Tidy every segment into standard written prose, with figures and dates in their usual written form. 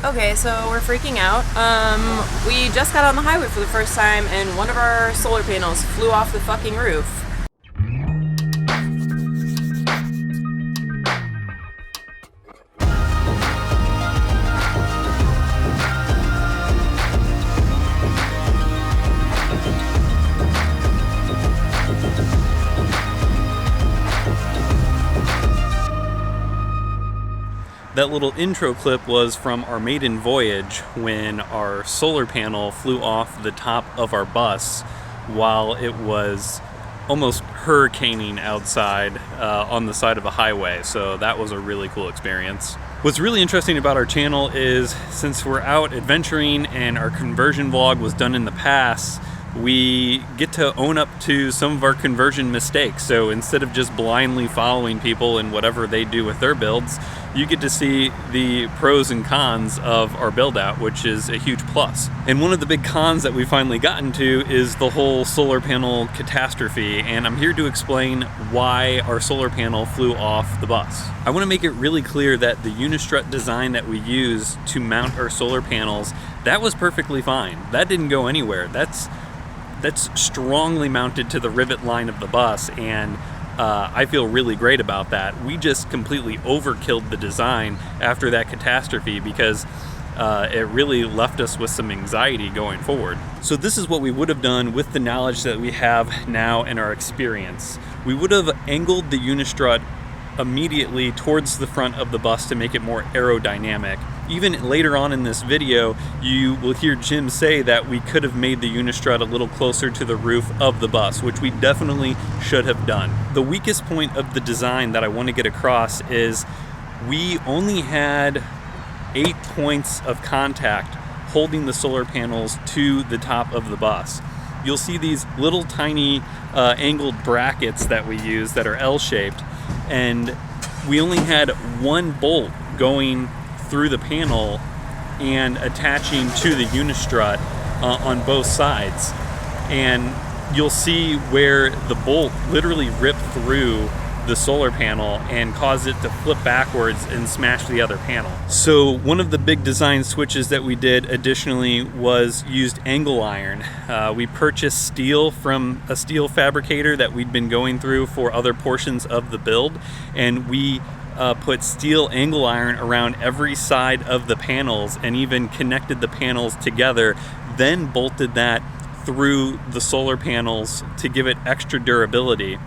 Okay, so we're freaking out. We just got on the highway for the first time and one of our solar panels flew off the fucking roof. That little intro clip was from our maiden voyage when our solar panel flew off the top of our bus while it was almost hurricaning outside on the side of a highway. So that was a really cool experience. What's really interesting about our channel is since we're out adventuring and our conversion vlog was done in the past, we get to own up to some of our conversion mistakes. So instead of just blindly following people and whatever they do with their builds, you get to see the pros and cons of our build out, which is a huge plus. And one of the big cons that we finally gotten to is the whole solar panel catastrophe. And I'm here to explain why our solar panel flew off the bus. I want to make it really clear that the unistrut design that we use to mount our solar panels, that was perfectly fine. That didn't go anywhere. That's strongly mounted to the rivet line of the bus, and I feel really great about that. We just completely overkilled the design after that catastrophe because it really left us with some anxiety going forward. So this is what we would have done with the knowledge that we have now and our experience. We would have angled the unistrut immediately towards the front of the bus to make it more aerodynamic. Even later on in this video, you will hear Jim say that we could have made the unistrut a little closer to the roof of the bus, which we definitely should have done. The weakest point of the design that I want to get across is we only had 8 points of contact holding the solar panels to the top of the bus. You'll see these little tiny angled brackets that we use that are L-shaped, and we only had one bolt going through the panel and attaching to the unistrut on both sides. And you'll see where the bolt literally ripped through the solar panel and caused it to flip backwards and smash the other panel. So one of the big design switches that we did additionally was used angle iron. We purchased steel from a steel fabricator that we'd been going through for other portions of the build, and we put steel angle iron around every side of the panels and even connected the panels together, then bolted that through the solar panels to give it extra durability.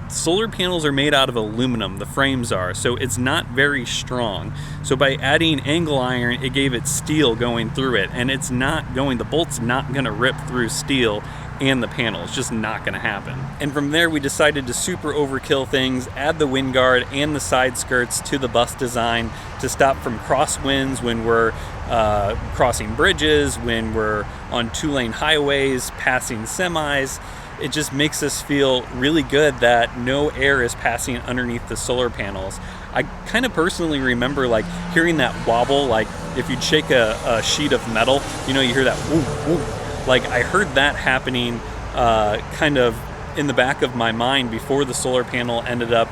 Solar panels are made out of aluminum, the frames are, so it's not very strong. So by adding angle iron, it gave it steel going through it, and the bolt's not gonna rip through steel and the panel. It's just not gonna happen. And from there, we decided to super overkill things, add the wind guard and the side skirts to the bus design to stop from crosswinds when we're crossing bridges, when we're on 2-lane highways, passing semis. It just makes us feel really good that no air is passing underneath the solar panels. I kind of personally remember like hearing that wobble, like if you'd shake a sheet of metal, you hear that whoop, whoop. Like I heard that happening kind of in the back of my mind before the solar panel ended up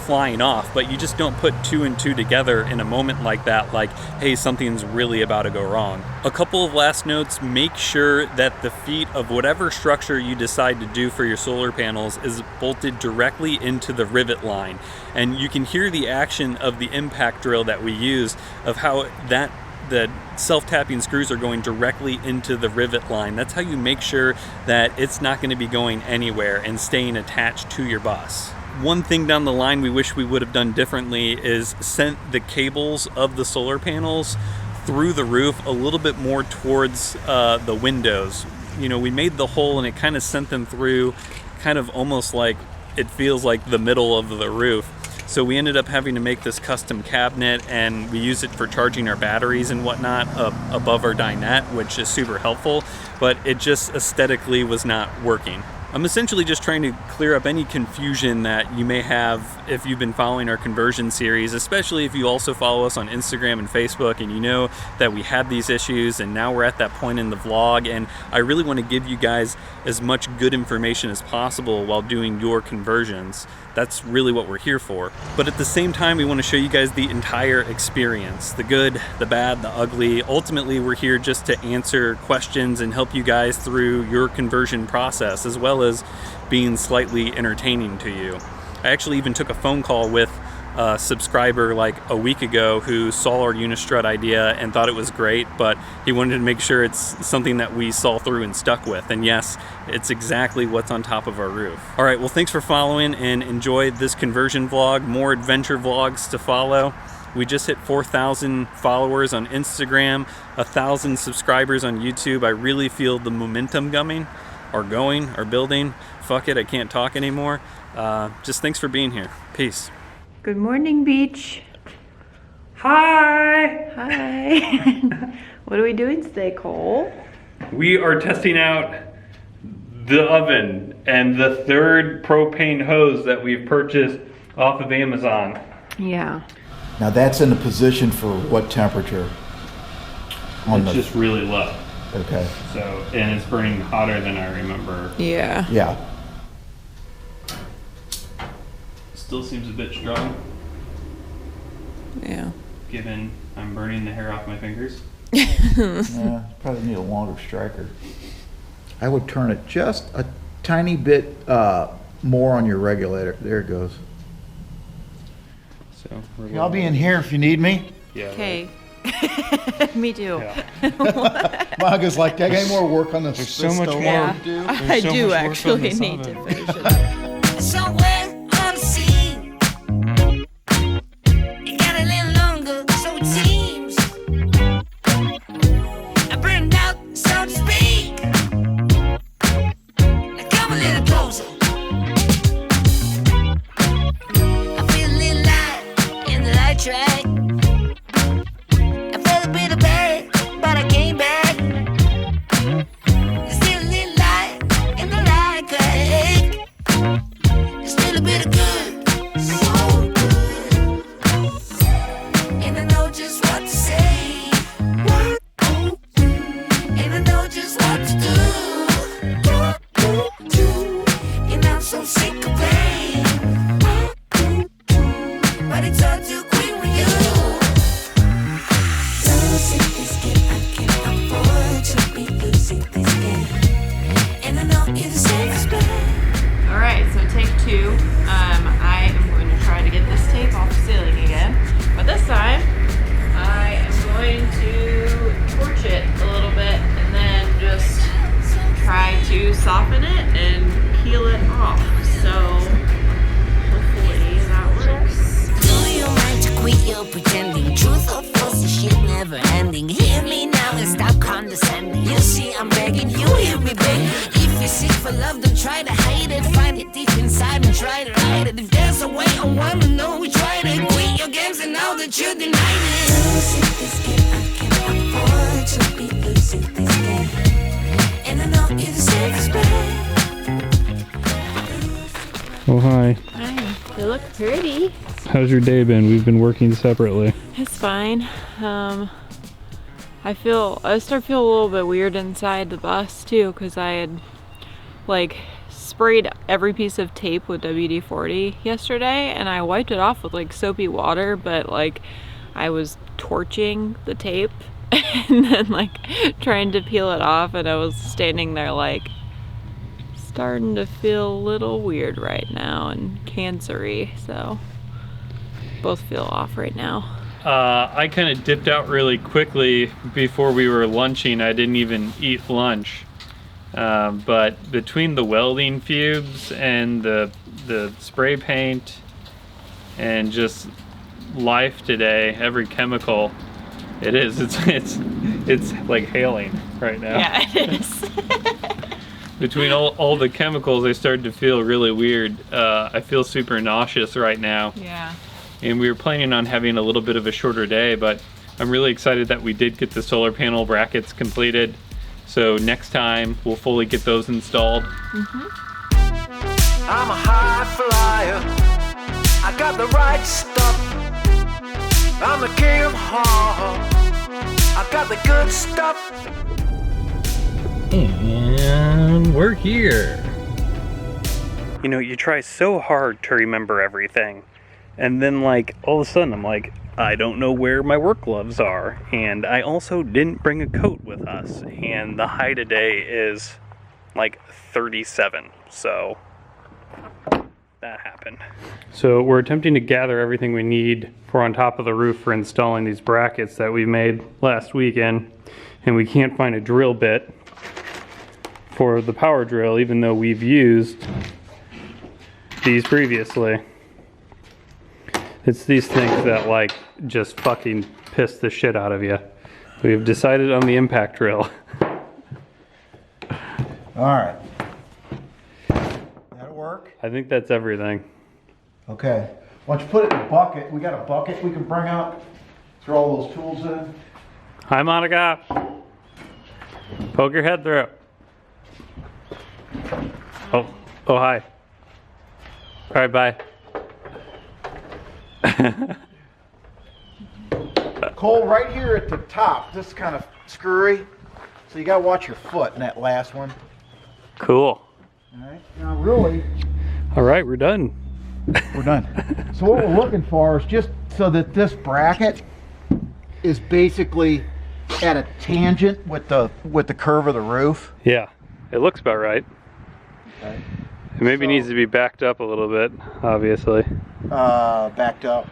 flying off, but you just don't put 2 and 2 together in a moment like that, like, hey, something's really about to go wrong. A couple of last notes: make sure that the feet of whatever structure you decide to do for your solar panels is bolted directly into the rivet line. And you can hear the action of the impact drill that we use of how the self-tapping screws are going directly into the rivet line. That's how you make sure that it's not going to be going anywhere and staying attached to your bus. One thing down the line we wish we would have done differently is sent the cables of the solar panels through the roof a little bit more towards the windows. We made the hole and it kind of sent them through kind of almost like it feels like the middle of the roof. So we ended up having to make this custom cabinet, and we use it for charging our batteries and whatnot above our dinette, which is super helpful, but it just aesthetically was not working. I'm essentially just trying to clear up any confusion that you may have if you've been following our conversion series, especially if you also follow us on Instagram and Facebook and you know that we had these issues and now we're at that point in the vlog, and I really want to give you guys as much good information as possible while doing your conversions. That's really what we're here for. But at the same time, we want to show you guys the entire experience, the good, the bad, the ugly. Ultimately, we're here just to answer questions and help you guys through your conversion process, as well as being slightly entertaining to you. I actually even took a phone call with a subscriber like a week ago who saw our Unistrut idea and thought it was great, but he wanted to make sure it's something that we saw through and stuck with. And yes, it's exactly what's on top of our roof. All right, well, thanks for following and enjoy this conversion vlog. More adventure vlogs to follow. We just hit 4,000 followers on Instagram, 1,000 subscribers on YouTube. I really feel the momentum building. Fuck it, I can't talk anymore. Just thanks for being here. Peace. Good morning, beach. Hi! Hi. What are we doing today, Cole? We are testing out the oven and the third propane hose that we've purchased off of Amazon. Yeah. Now that's in a position for what temperature? It's just really low. Okay. So, and it's burning hotter than I remember. Yeah. Yeah. Still seems a bit strong, Yeah. given I'm burning the hair off my fingers. Yeah, probably need a longer striker. I would turn it just a tiny bit more on your regulator. There it goes. So I'll be in here if you need me. Yeah. Okay. Me too. Yeah. Maga's like, I got more work on this. There's so much more Yeah. to do. I so do much work on actually this need oven. to finish it. Somewhere on the scene, it got a little longer, so it seems. I burned out, so to speak. Now come a little closer. I feel a little light in the light track. I felt a bit of bad, but I came back. There's still a little light in the light crack. There's still a bit of good, so good. And I know just what to say. And I know just what to do. And I'm so sick of pain. But it's all too quick with you. Losing this game, I can't afford to be losing this game. And I know you're the safest bet. All right, so take two. I am going to try to get this tape off the ceiling again, but this time I am going to torch it a little bit and then just try to soften it and peel it off. So hopefully that works. Do you mind to quit your pretending? Truth or false, this shit never ending. Hear me now and stop condescending. You see, I'm begging, you hear me begging. If you're sick for love, don't try to hide it. Find it deep inside and try to hide it. If there's a way, I wanna know we tried it. Quit your games and now that you denied it. Losing this game, I can't afford to be losing this game. And I know you're the safest bet. Oh, hi. Hi, they look pretty. How's your day been? We've been working separately. It's fine. I start feeling a little bit weird inside the bus too, because I had like sprayed every piece of tape with WD-40 yesterday, and I wiped it off with like soapy water, but like I was torching the tape and then like trying to peel it off, and I was standing there like starting to feel a little weird right now and cancery, so both feel off right now. I kind of dipped out really quickly before we were lunching. I didn't even eat lunch. But between the welding fumes and the spray paint and just life today, every chemical, it's like hailing right now. Yeah, it is. Between all the chemicals, I started to feel really weird. I feel super nauseous right now. Yeah. And we were planning on having a little bit of a shorter day, but I'm really excited that we did get the solar panel brackets completed. So next time we'll fully get those installed. Mm-hmm. I'm a high flyer. I got the right stuff. I'm the king of hard. I got the good stuff. And we're here. You know, you try so hard to remember everything, and then like all of a sudden I'm like, I don't know where my work gloves are, and I also didn't bring a coat with us, and the high today is like 37, so that happened. So we're attempting to gather everything we need for on top of the roof for installing these brackets that we made last weekend, and we can't find a drill bit for the power drill, even though we've used these previously. It's these things that like just fucking piss the shit out of you. We've decided on the impact drill. All right. That'll work. I think that's everything. Okay. Why don't you put it in a bucket? We got a bucket we can bring up. Throw all those tools in. Hi, Monica. Poke your head through. Oh, hi. All right, bye. Cole, right here at the top, this is kind of screwy. So you gotta watch your foot in that last one. Cool. All right. Now really, All right, we're done. we're done. So what we're looking for is just so that this bracket is basically at a tangent with the curve of the roof. Yeah, it looks about right. Okay. It maybe needs to be backed up a little bit, obviously. Backed up.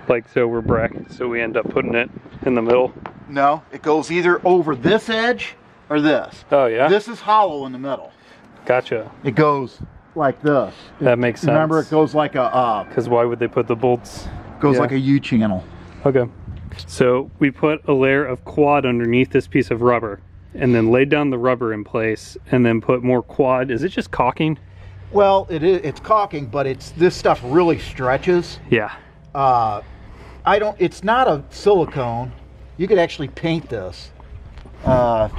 Like so so we end up putting it in the middle. No, it goes either over this edge or this. Oh yeah? This is hollow in the middle. Gotcha. It goes like this. That makes sense. Remember, it goes like a Because why would they put the bolts? goes like a U channel. Okay. So we put a layer of quad underneath this piece of rubber and then laid down the rubber in place and then put more quad. Is it just caulking? Well, it is. It's caulking, but this stuff really stretches. Yeah. It's not a silicone. You could actually paint this.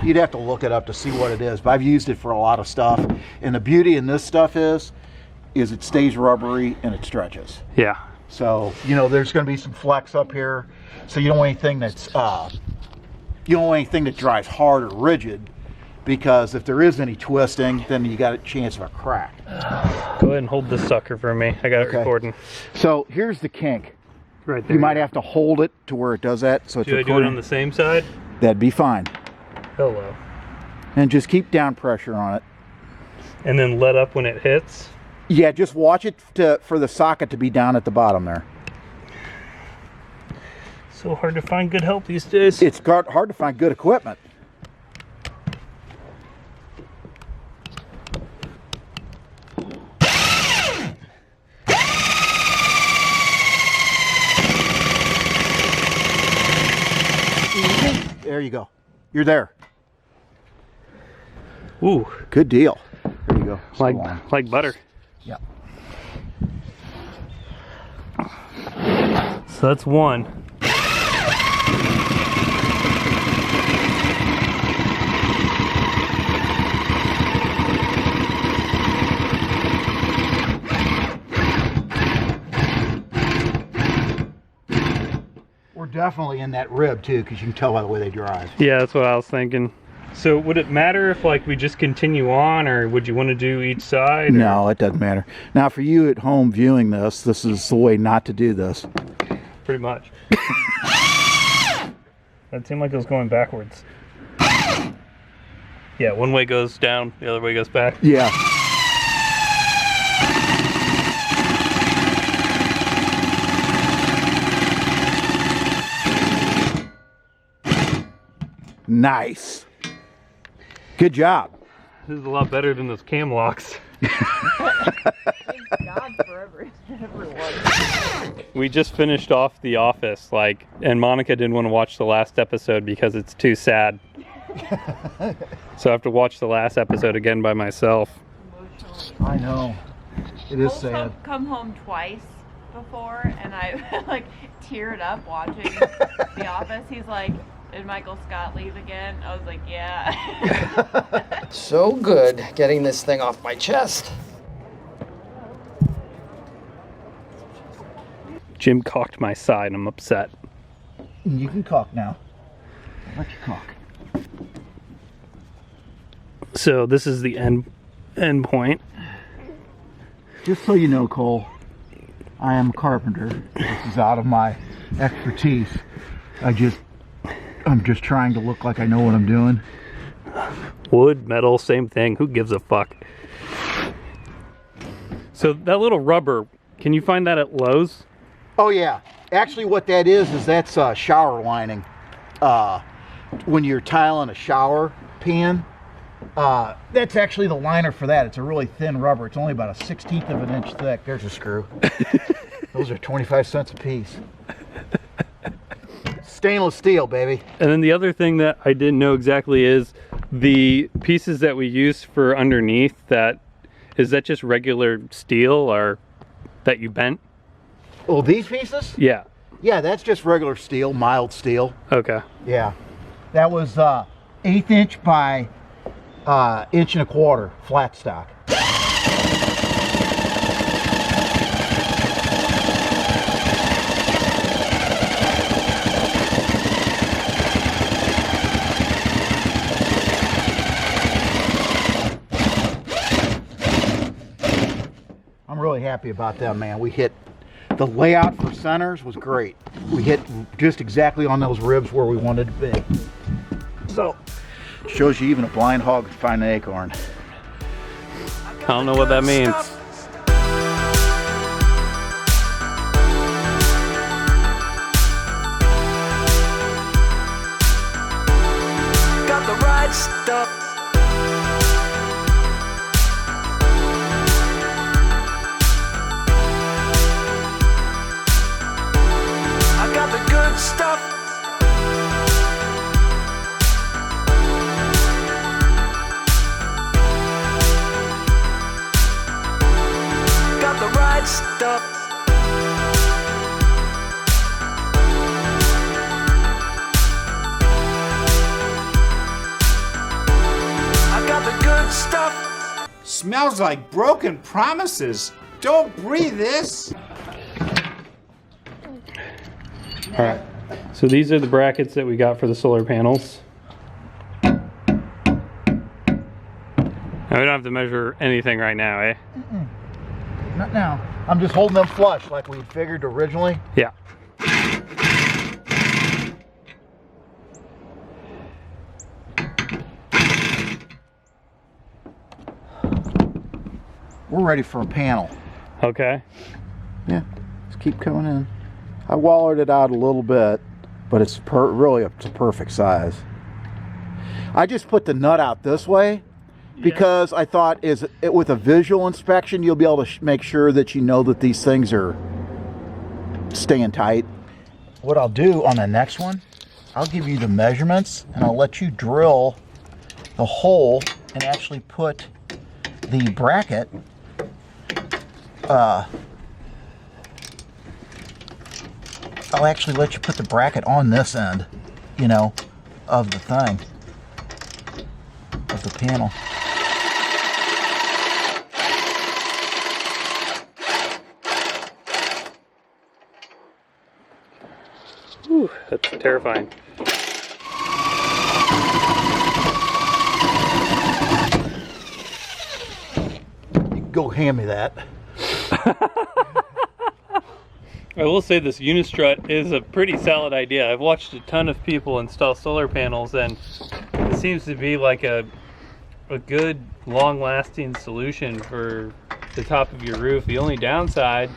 You'd have to look it up to see what it is, but I've used it for a lot of stuff. And the beauty in this stuff is it stays rubbery and it stretches. Yeah. So, you know, there's going to be some flex up here. So you don't want anything that's, you don't want anything that dries hard or rigid, because if there is any twisting, then you got a chance of a crack. Go ahead and hold this sucker for me. I got it recording. So here's the kink. Right there. You might have to hold it to where it does that. So it's Do I do it on the same side? That'd be fine. Hello. And just keep down pressure on it. And then let up when it hits? Yeah, just watch it for the socket to be down at the bottom there. So hard to find good help these days. It's hard to find good equipment. There you go. You're there. Ooh. Good deal. There you go. Like butter. Yeah. So that's one. We're definitely in that rib too, because you can tell by the way they drive. Yeah, that's what I was thinking. So would it matter if like we just continue on, or would you want to do each side? Or? No, it doesn't matter. Now for you at home viewing this is the way not to do this. Pretty much. That seemed like it was going backwards. Yeah, one way goes down, the other way goes back. Yeah. Nice. Good job. This is a lot better than those cam locks. Thank God for everyone. We just finished off The Office, and Monica didn't want to watch the last episode because it's too sad. So I have to watch the last episode again by myself. I know. It is sad. I've come home twice before, and I teared up watching The Office. He's like, "Did Michael Scott leave again?" I was like, "Yeah." So good getting this thing off my chest. Jim caulked my side. I'm upset. You can caulk now. I'll let you caulk. So this is the end point. Just so you know, Cole, I am a carpenter. This is out of my expertise. I'm just trying to look like I know what I'm doing. Wood, metal, same thing. Who gives a fuck? So that little rubber, can you find that at Lowe's? Oh yeah. Actually what that is that's shower lining. When you're tiling a shower pan, that's actually the liner for that. It's a really thin rubber. It's only about a 1/16 of an inch thick. There's a screw. Those are 25 cents a piece. Stainless steel, baby. And then the other thing that I didn't know exactly is the pieces that we use for underneath, is that just regular steel or that you bent? Oh, these pieces? Yeah. Yeah, that's just regular steel, mild steel. Okay. Yeah. That was 1/8 inch by 1 1/4 inch flat stock. I'm really happy about them, man. We hit the layout for centers was great. We hit just exactly on those ribs where we wanted to be. So, shows you even a blind hog can find an acorn. I don't know what that means. Got the right stuff. I got the good stuff. Got the right stuff. I got the good stuff. Smells like broken promises. Don't breathe this. All right. So these are the brackets that we got for the solar panels. Now we don't have to measure anything right now, eh? Not now. I'm just holding them flush like we figured originally. Yeah. We're ready for a panel. Okay. Yeah, just keep coming in. I wallowed it out a little bit, but it's really it's a perfect size. I just put the nut out this way because I thought with a visual inspection you'll be able to make sure that you know that these things are staying tight. What I'll do on the next one, I'll give you the measurements and I'll let you drill the hole and actually put the bracket I'll actually let you put the bracket on this end, you know, of the thing, of the panel. Whew, that's terrifying. You can go hand me that. I will say this unistrut is a pretty solid idea. I've watched a ton of people install solar panels and it seems to be like a good long-lasting solution for the top of your roof. The only downside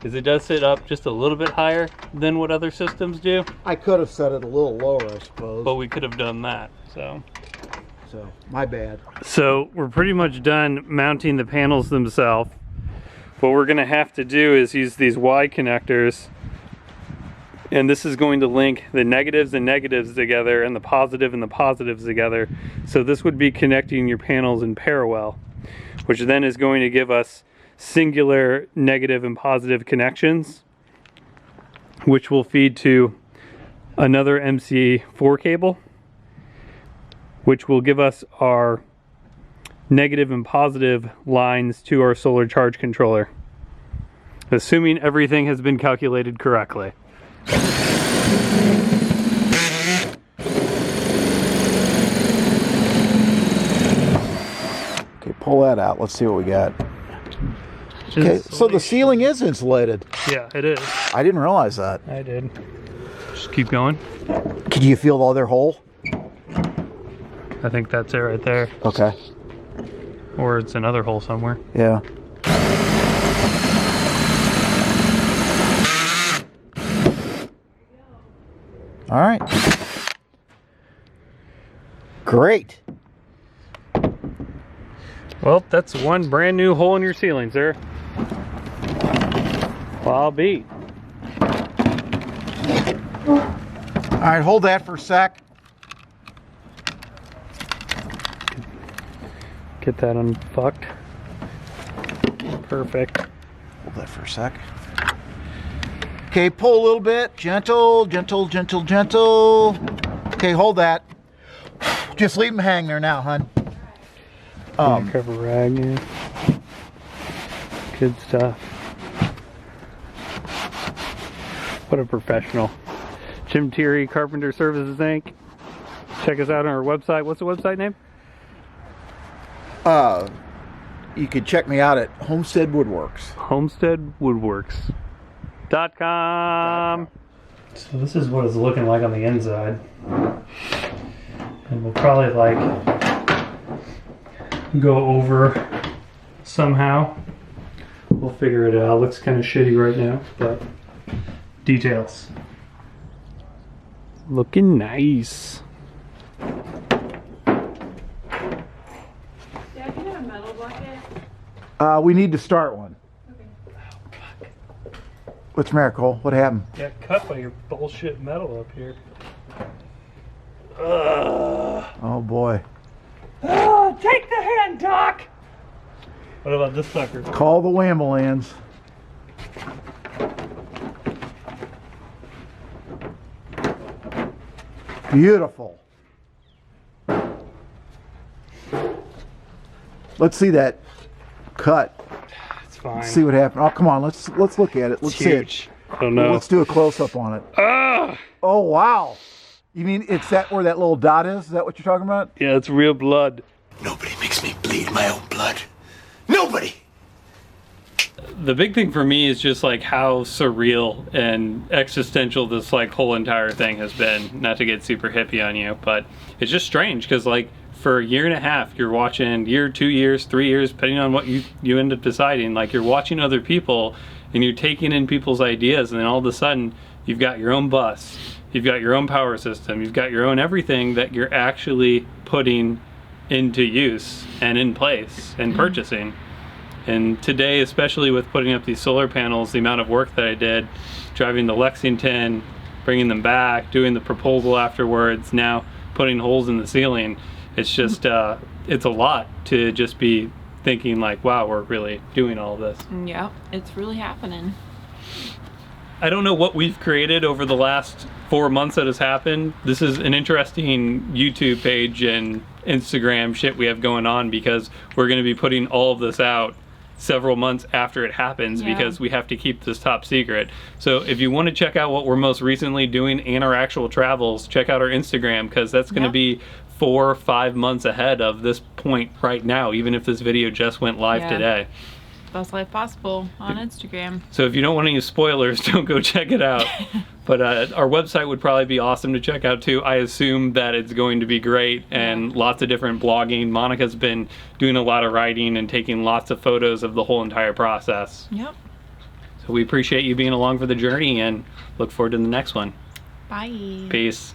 is it does sit up just a little bit higher than what other systems do. I could have set it a little lower, I suppose. But we could have done that, So, my bad. So we're pretty much done mounting the panels themselves. What we're gonna have to do is use these Y connectors, and this is going to link the negatives and negatives together and the positive and the positives together. So this would be connecting your panels in parallel, which then is going to give us singular negative and positive connections, which will feed to another MC4 cable, which will give us our negative and positive lines to our solar charge controller. Assuming everything has been calculated correctly. Okay, pull that out. Let's see what we got. Okay, so the ceiling is insulated. Yeah, it is. I didn't realize that. I did. Just keep going. Can you feel the other hole? I think that's it right there. Okay. Or it's another hole somewhere. Yeah. All right. Great. Well, that's one brand new hole in your ceiling, sir. Well, I'll be. All right, hold that for a sec. Get that unfucked. Perfect. Hold that for a sec. Okay, pull a little bit. Gentle, gentle, gentle, gentle. Okay, hold that. Just leave them hang there now, hon. Cover rag, yeah. Good stuff. What a professional. Jim Thierry, Carpenter Services Inc. Check us out on our website. What's the website name? You can check me out at Homestead Woodworks. HomesteadWoodworks.com. So this is what it's looking like on the inside. And we'll probably like go over somehow. We'll figure it out. Looks kind of shitty right now, but details. Looking nice. Yeah, can I have a metal bucket? We need to start one. Okay. What's the matter, Cole? What happened? Got cut by your bullshit metal up here. Oh boy. Oh, take the hand, Doc! What about this sucker? Call the Wamblelands. Beautiful. Let's see that cut. It's fine. Let's see what happened. Oh, come on. Let's look at it. Let's see it. I don't know. Let's do a close up on it. Oh wow. You mean it's that where that little dot is? Is that what you're talking about? Yeah, it's real blood. Nobody makes me bleed my own blood. Nobody! The big thing for me is just like how surreal and existential this like whole entire thing has been. Not to get super hippie on you, but it's just strange because like for a year and a half you're watching, year, 2 years, 3 years, depending on what you end up deciding, like you're watching other people and you're taking in people's ideas, and then all of a sudden you've got your own bus, you've got your own power system, you've got your own everything that you're actually putting into use and in place and purchasing. And today, especially with putting up these solar panels, the amount of work that I did, driving to Lexington, bringing them back, doing the proposal afterwards, now putting holes in the ceiling, it's just, it's a lot to just be thinking like, wow, we're really doing all of this. Yeah, it's really happening. I don't know what we've created over the last 4 months that has happened. This is an interesting YouTube page and Instagram shit we have going on because we're going to be putting all of this out several months after it happens because we have to keep this top secret. So if you want to check out what we're most recently doing and our actual travels, check out our Instagram because that's going to be 4 or 5 months ahead of this point right now, even if this video just went live today. Best life possible on Instagram. So if you don't want any spoilers, don't go check it out. But our website would probably be awesome to check out too. I assume that it's going to be great and lots of different blogging. Monica's been doing a lot of writing and taking lots of photos of the whole entire process. Yep. So we appreciate you being along for the journey and look forward to the next one. Bye. Peace.